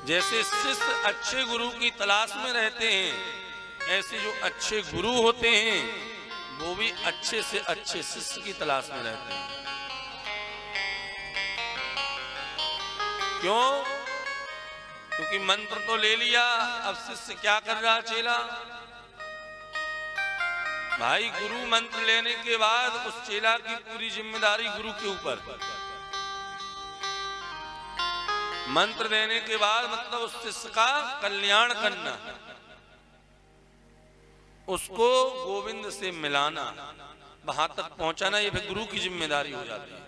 जैसे शिष्य अच्छे गुरु की तलाश में रहते हैं, ऐसे जो अच्छे गुरु होते हैं वो भी अच्छे से अच्छे शिष्य की तलाश में रहते हैं। क्यों? क्योंकि मंत्र तो ले लिया, अब शिष्य क्या कर रहा चेला? भाई गुरु मंत्र लेने के बाद उस चेला की पूरी जिम्मेदारी गुरु के ऊपर। मंत्र देने के बाद मतलब उस शिष्य का कल्याण करना, उसको गोविंद से मिलाना, वहां तक पहुंचाना, ये फिर गुरु की जिम्मेदारी हो जाती है।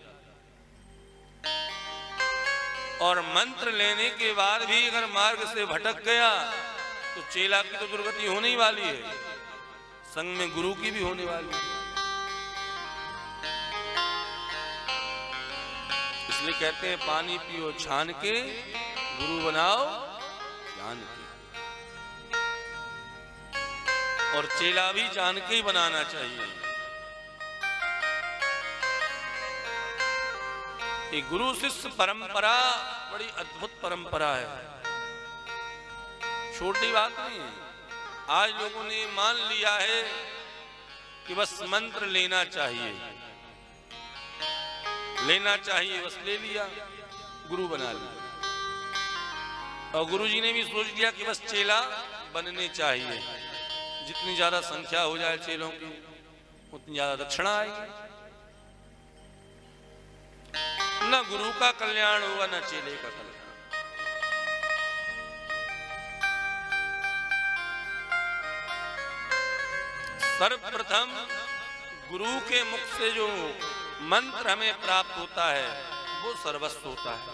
और मंत्र लेने के बाद भी अगर मार्ग से भटक गया तो चेला की तो दुर्गति होने ही वाली है, संग में गुरु की भी होने वाली है। इसलिए कहते हैं पानी पियो छान के, गुरु बनाओ जान के। और चेला भी जान के ही बनाना चाहिए। ये गुरु शिष्य परंपरा बड़ी अद्भुत परंपरा है, छोटी बात नहीं है। आज लोगों ने मान लिया है कि बस मंत्र लेना चाहिए, बस ले लिया, गुरु बना लिया। और गुरु जी ने भी सोच लिया कि बस चेला बनने चाहिए, जितनी ज्यादा संख्या हो जाए चेलों की उतनी ज्यादा दक्षिणा आएगी। न गुरु का कल्याण होगा न चेले का कल्याण। सर्वप्रथम गुरु के मुख से जो मंत्र हमें प्राप्त होता है वो सर्वस्व होता है।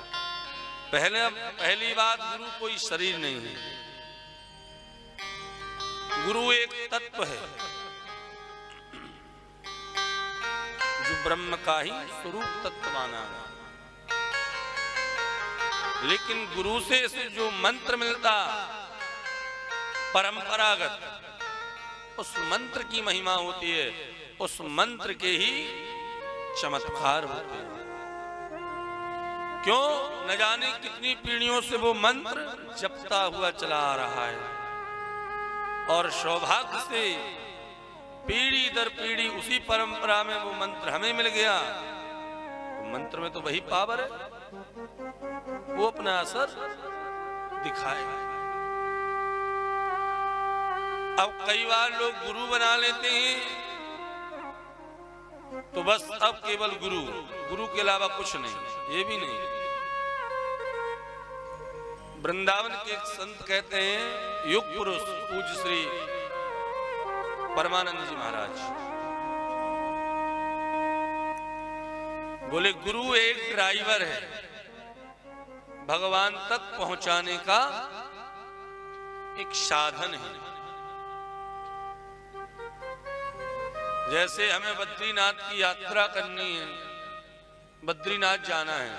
पहली बात, गुरु कोई शरीर नहीं है, गुरु एक तत्व है जो ब्रह्म का ही स्वरूप तत्व माना है। लेकिन गुरु से जो मंत्र मिलता परंपरागत, उस मंत्र की महिमा होती है, उस मंत्र के ही चमत्कार होते हैं। क्यों? न जाने कितनी पीढ़ियों से वो मंत्र जपता हुआ चला आ रहा है, और सौभाग्य से पीढ़ी दर पीढ़ी उसी परंपरा में वो मंत्र हमें मिल गया। तो मंत्र में तो वही पावर है, वो अपना असर दिखाएगा। अब कई बार लोग गुरु बना लेते हैं तो बस अब केवल गुरु के अलावा कुछ नहीं, ये भी नहीं। वृंदावन के एक संत कहते हैं, युग पुरुष पूज्य श्री परमानंद जी महाराज बोले, गुरु एक ड्राइवर है, भगवान तक पहुंचाने का एक साधन है। जैसे हमें बद्रीनाथ की यात्रा करनी है, बद्रीनाथ जाना है,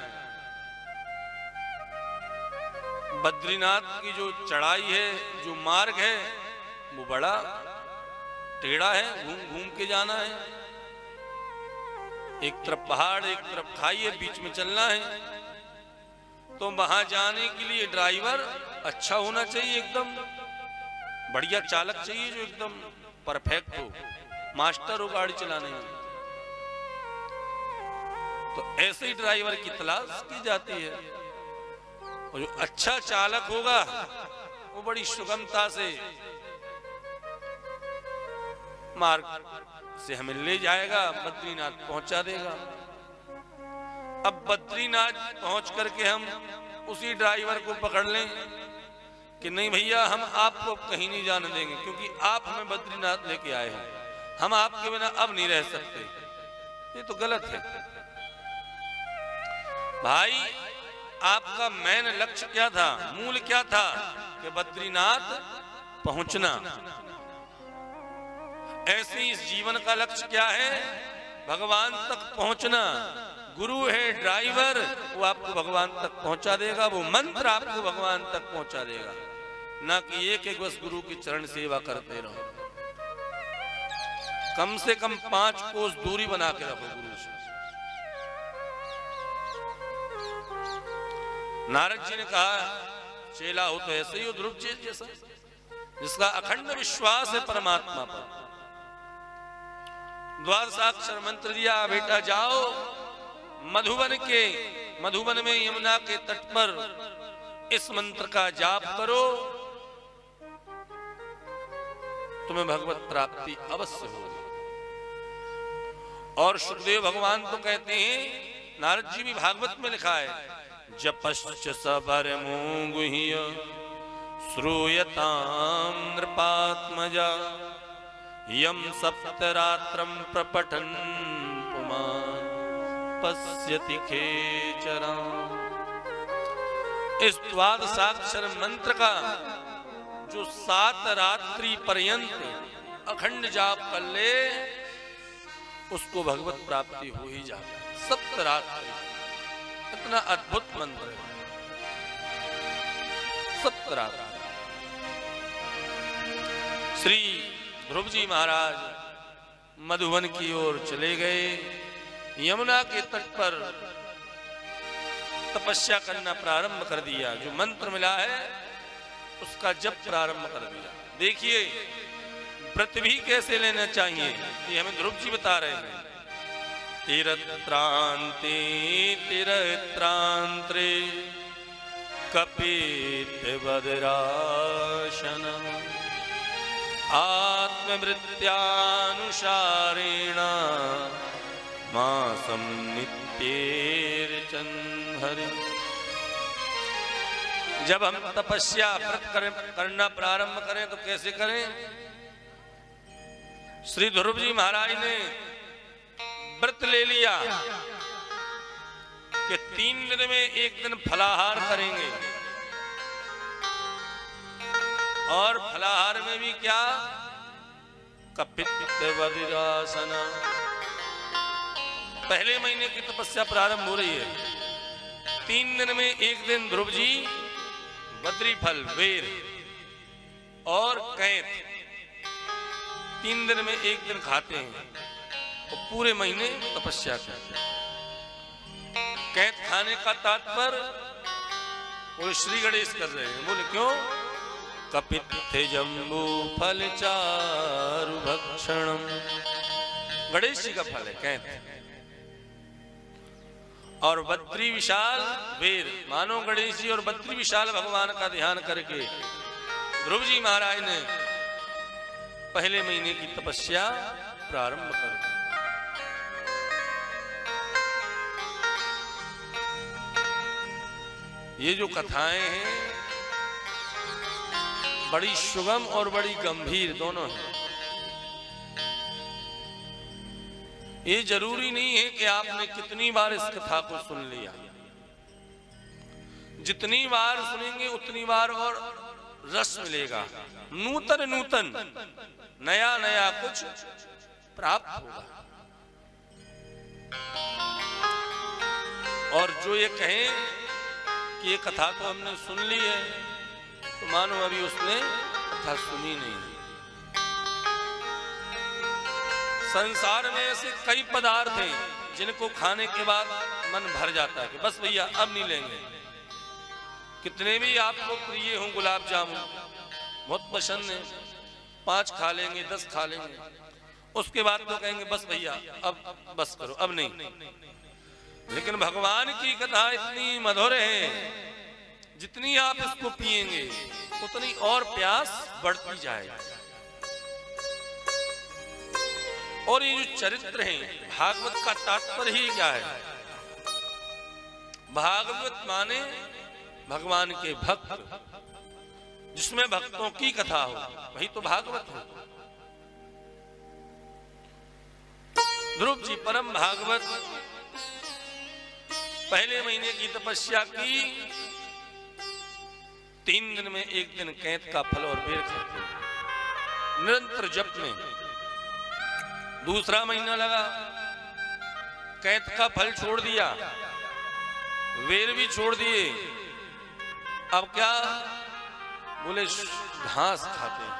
बद्रीनाथ की जो चढ़ाई है, जो मार्ग है, वो बड़ा टेढ़ा है, घूम घूम के जाना है। एक तरफ पहाड़, एक तरफ खाई है, बीच में चलना है। तो वहां जाने के लिए ड्राइवर अच्छा होना चाहिए, एकदम बढ़िया चालक चाहिए जो एकदम परफेक्ट हो, मास्टर हो गाड़ी चलाने में। तो ऐसे ही ड्राइवर की तलाश की जाती है, और जो अच्छा चालक होगा वो बड़ी सुगमता से मार्ग से हमें ले जाएगा, बद्रीनाथ पहुंचा देगा। अब बद्रीनाथ पहुंच करके हम उसी ड्राइवर को पकड़ लें कि नहीं भैया हम आपको कहीं नहीं जाने देंगे, क्योंकि आप हमें बद्रीनाथ लेके आए हैं, हम आपके बिना अब नहीं रह सकते, ये तो गलत है। भाई आपका मेन लक्ष्य क्या था, मूल क्या था कि बद्रीनाथ पहुंचना। ऐसे ही इस जीवन का लक्ष्य क्या है, भगवान तक पहुंचना। गुरु है ड्राइवर, वो आपको भगवान तक पहुंचा देगा, वो मंत्र आपको भगवान तक पहुंचा देगा, ना कि एक बस गुरु की चरण सेवा करते रहो। कम से कम 5 कोस दूरी बना के रखो गुरु से। नारद जी ने कहा चेला हो तो ऐसे ही हो ध्रुव जी जैसा, जिसका अखंड विश्वास है परमात्मा पर। द्वादशाक्षर मंत्र दिया, बेटा जाओ मधुबन में यमुना के तट पर इस मंत्र का जाप करो, तुम्हें भगवत प्राप्ति अवश्य होगी। और सुखदेव भगवान तो कहते हैं, नारद जी भी भागवत में लिखा है, जपश्च सबर मूंगुह्य श्रूयतां नृपात्मजा यम सप्तरात्रं प्रपठन् पुमान् पश्यति खेचराम्। इस द्वादशाक्षर मंत्र का जो 7 रात्रि पर्यंत अखंड जाप कर ले, उसको भगवत प्राप्ति हो ही जाती है। 7 रात्रि, इतना अद्भुत मंत्र है। 7 रात्रि। श्री ध्रुव जी महाराज मधुबन की ओर चले गए, यमुना के तट पर तपस्या करना प्रारंभ कर दिया। जो मंत्र मिला है उसका जप प्रारंभ कर दिया। देखिए व्रत भी कैसे लेना चाहिए, ये हमें ध्रुव जी बता रहे हैं। तीरत्रांते तीरत्रांत्रे कपित बदराशन आत्मवृत्यानुसारेण मासं नित्येर्चन्हरि। जब हम तपस्या व्रत करना प्रारंभ करें तो कैसे करें? श्री ध्रुव जी महाराज ने व्रत ले लिया कि 3 दिन में 1 दिन फलाहार करेंगे, और फलाहार में भी क्या? कपित बदिरासन। पहले महीने की तपस्या प्रारंभ हो रही है। 3 दिन में 1 दिन ध्रुव जी बद्री फल, वेर और कैथ 3 दिन में 1 दिन खाते हैं और पूरे महीने तपस्या करते हैं। कैथ खाने का तात्पर्य बोले श्री गणेश कर रहे हैं। बोले क्यों? कपित जम्बू फल चारु भक्षणम, गणेश जी का फल है कैथ। और बद्री विशाल वेर, मानो गणेश जी और बद्री विशाल भगवान का ध्यान करके ध्रुव जी महाराज ने पहले महीने की तपस्या प्रारंभ कर दी। ये जो कथाएं हैं बड़ी सुगम और बड़ी गंभीर दोनों हैं। ये जरूरी नहीं है कि आपने कितनी बार इस कथा को सुन लिया। जितनी बार सुनेंगे उतनी बार और रस मिलेगा, नूतन नया नया कुछ प्राप्त होगा। और जो ये कहें कि ये कथा तो हमने सुन ली है, तो मानो अभी उसने कथा सुनी नहीं। संसार में ऐसे कई पदार्थ हैं जिनको खाने के बाद मन भर जाता है कि बस भैया अब नहीं लेंगे। कितने भी आपको प्रिय हों, गुलाब जामुन बहुत पसंद है, 5 खा लेंगे, 10 खा लेंगे, उसके बाद तो कहेंगे बस भैया अब बस करो, अब नहीं। लेकिन भगवान की कथा इतनी मधुर है, जितनी आप इसको पिएंगे उतनी और प्यास बढ़ती जाएगी। और ये जो चरित्र हैं, भागवत का तात्पर्य ही क्या है? भागवत माने भगवान के भक्त, जिसमें भक्तों की कथा हो, वही तो भागवत हो। ध्रुव जी परम भागवत पहले महीने की तपस्या की, 3 दिन में 1 दिन कैथ का फल और बेर खाते, निरंतर जप में। दूसरा महीना लगा, कैथ का फल छोड़ दिया, वेर भी छोड़ दिए, अब क्या? बोले घास खाते हैं।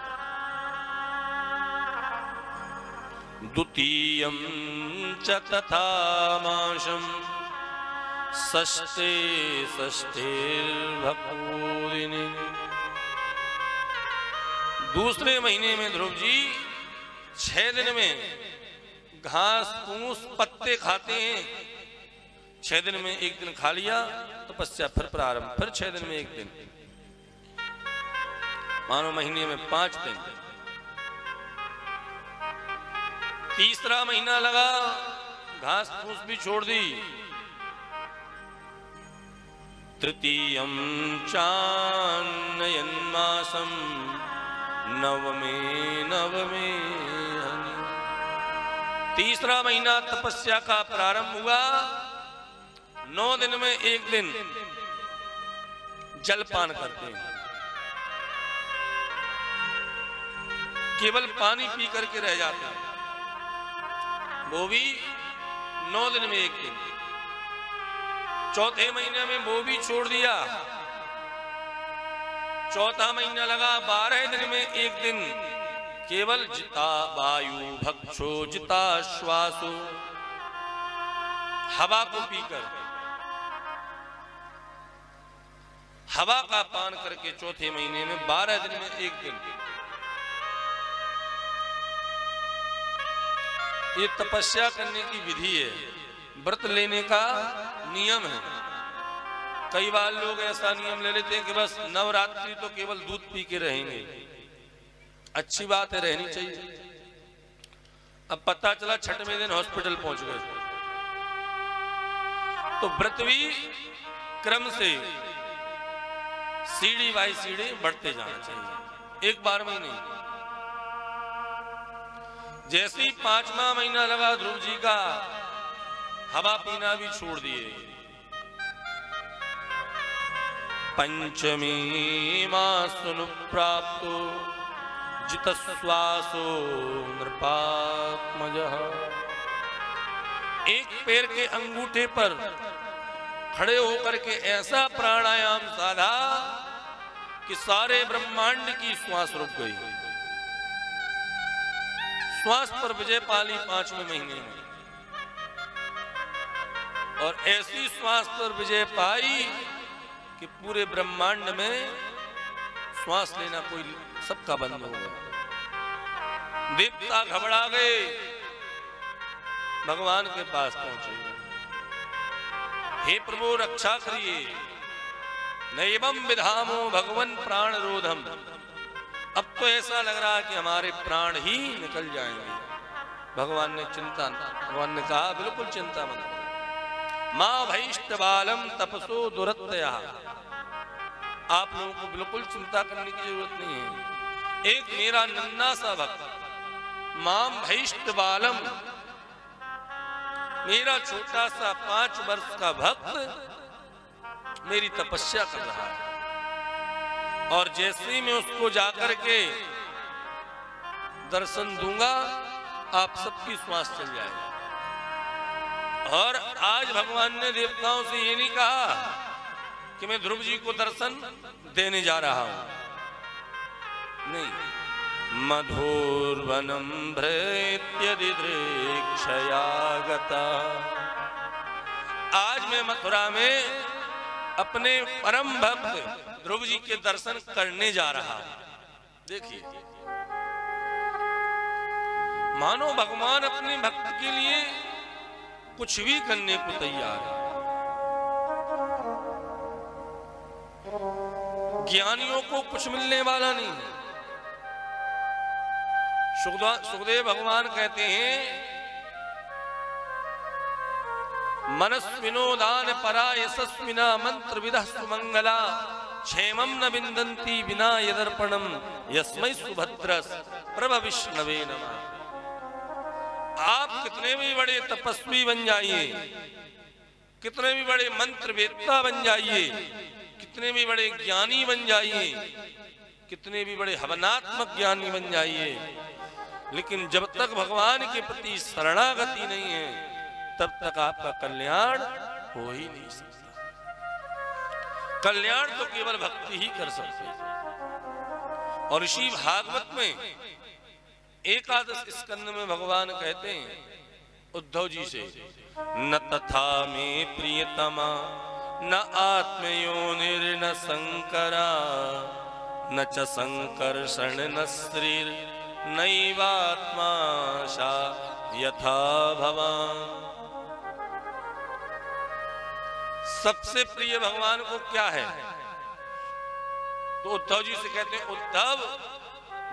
द्वितीयं च तथा माशं षष्ठे षष्ठेर्भक्तिदिने। दूसरे महीने में ध्रुव जी 6 दिन में घास फूस पत्ते खाते हैं। 6 दिन में 1 दिन खा लिया, तपस्या फिर प्रारंभ, फिर 6 दिन में 1 दिन, मानो महीने में 5 दिन। तीसरा महीना लगा, घास फूस भी छोड़ दी। तृतीयं चान्नयन् मासं नवमे हनि। तीसरा महीना तपस्या का प्रारंभ हुआ। 9 दिन में 1 दिन जलपान करते हैं, केवल पानी पी करके रह जाते हैं, वो भी 9 दिन में 1 दिन। चौथे महीने में वो भी छोड़ दिया। चौथा महीना लगा, 12 दिन में 1 दिन केवल जिता वायु भक्षो जिता श्वासो, हवा को पीकर, हवा का पान करके चौथे महीने में 12 दिन में 1 दिन। ये तपस्या करने की विधि है, व्रत लेने का नियम है। कई बार लोग ऐसा नियम ले लेते हैं कि बस नवरात्रि तो केवल दूध पी के रहेंगे। अच्छी बात है, रहनी चाहिए। अब पता चला छठवें दिन हॉस्पिटल पहुंच गए, तो व्रत भी क्रम से सीढ़ी बाई सीढ़ी बढ़ते जाना चाहिए, एक बार में नहीं। जैसे ही 5वां महीना लगा ध्रुव जी का, हवा पीना भी छोड़ दिए। पंचमी मासनु प्राप्तो जितश्वासो नृपात्मजः। एक पैर के अंगूठे पर खड़े होकर के ऐसा प्राणायाम साधा कि सारे ब्रह्मांड की श्वास रुक गई। श्वास पर विजय पाली 5वें महीने में, और ऐसी श्वास पर विजय पाई कि पूरे ब्रह्मांड में श्वास लेना कोई सबका बंद हो गया। देवता घबरा गए, भगवान के पास पहुंचे। हे प्रभु रक्षा करिए, नैवं विधामो भगवन प्राण रोधम। अब तो ऐसा लग रहा है कि हमारे प्राण ही निकल जाएंगे। भगवान ने कहा बिल्कुल चिंता मत करो, मां भैष्ट बालम तपसो दुरत्या। आप लोगों को बिल्कुल चिंता करने की जरूरत नहीं है। एक मेरा नन्हा सा भक्त, मां भैष्ट बालम, मेरा छोटा सा 5 वर्ष का भक्त मेरी तपस्या कर रहा है, और जैसे ही मैं उसको जाकर के दर्शन दूंगा, आप सबकी श्वास चल जाएगी। और आज भगवान ने देवताओं से ये नहीं कहा कि मैं ध्रुव जी को दर्शन देने जा रहा हूं, नहीं। मधुर्वनम भृत्यदिदृक्षया गता। आज मैं मथुरा में अपने परम भक्त ध्रुव जी के दर्शन करने जा रहा हूं। देखिए, मानो भगवान अपने भक्त के लिए कुछ भी करने को तैयार है। ज्ञानियों को कुछ मिलने वाला नहीं है। सुखदेव भगवान कहते हैं, मनस्विनो दान परा यशस्विना मंत्र विदः सुमंगला क्षेमं न विन्दन्ति विना यदर्पणम यस्मै सुभद्रस प्रभ विष्णवे नमः। आप कितने भी बड़े तपस्वी बन जाइए, कितने भी बड़े मंत्र वेत्ता बन जाइए, कितने भी बड़े ज्ञानी बन जाइए, कितने भी बड़े हवनात्मक ज्ञानी बन जाइए, लेकिन जब तक भगवान के प्रति शरणागति नहीं है, तब तक आपका कल्याण हो ही नहीं सकता। कल्याण तो केवल भक्ति ही कर सकती है। और इसी भागवत में एकादश स्कंद में भगवान कहते हैं उद्धव जी से, न तथा में प्रियतमा न आत्मयोनिर्न संकरा न च संकर्षण न स्त्रीर नैवात्मा शा यथा भवान। सबसे प्रिय भगवान को क्या है? तो उद्धव जी से कहते हैं, उद्धव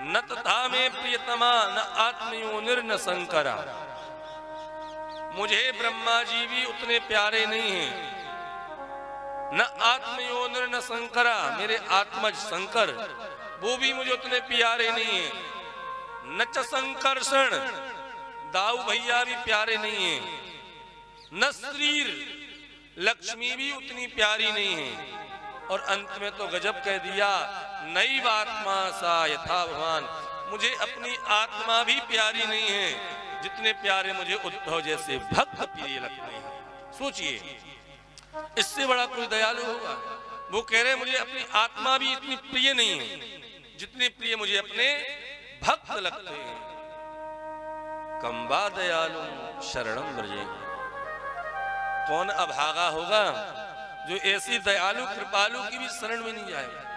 न तथा में प्रियतमा न आत्मयोनिर्न संकरा, मुझे ब्रह्मा जी भी उतने प्यारे नहीं हैं, न आत्मयोनिर्न संकरा, मेरे आत्मज शंकर वो भी मुझे उतने प्यारे नहीं हैं, न च संकर्षण, दाऊ भैया भी प्यारे नहीं हैं, न स्त्रीर, लक्ष्मी भी उतनी प्यारी नहीं है, और अंत में तो गजब कह दिया, नैव आत्मा सा यथा भवान, मुझे अपनी आत्मा भी प्यारी नहीं है जितने प्यारे मुझे उद्धव जैसे भक्त प्रिय लगते हैं। सोचिए, इससे बड़ा कोई दयालु होगा? वो कह रहे मुझे अपनी आत्मा भी इतनी प्रिय नहीं है जितनी प्रिय मुझे अपने भक्त लगते हैं। कंबा दयालु शरणम ब्रजे, कौन अभागा होगा जो ऐसी दयालु कृपालु की भी शरण में नहीं जाएगा?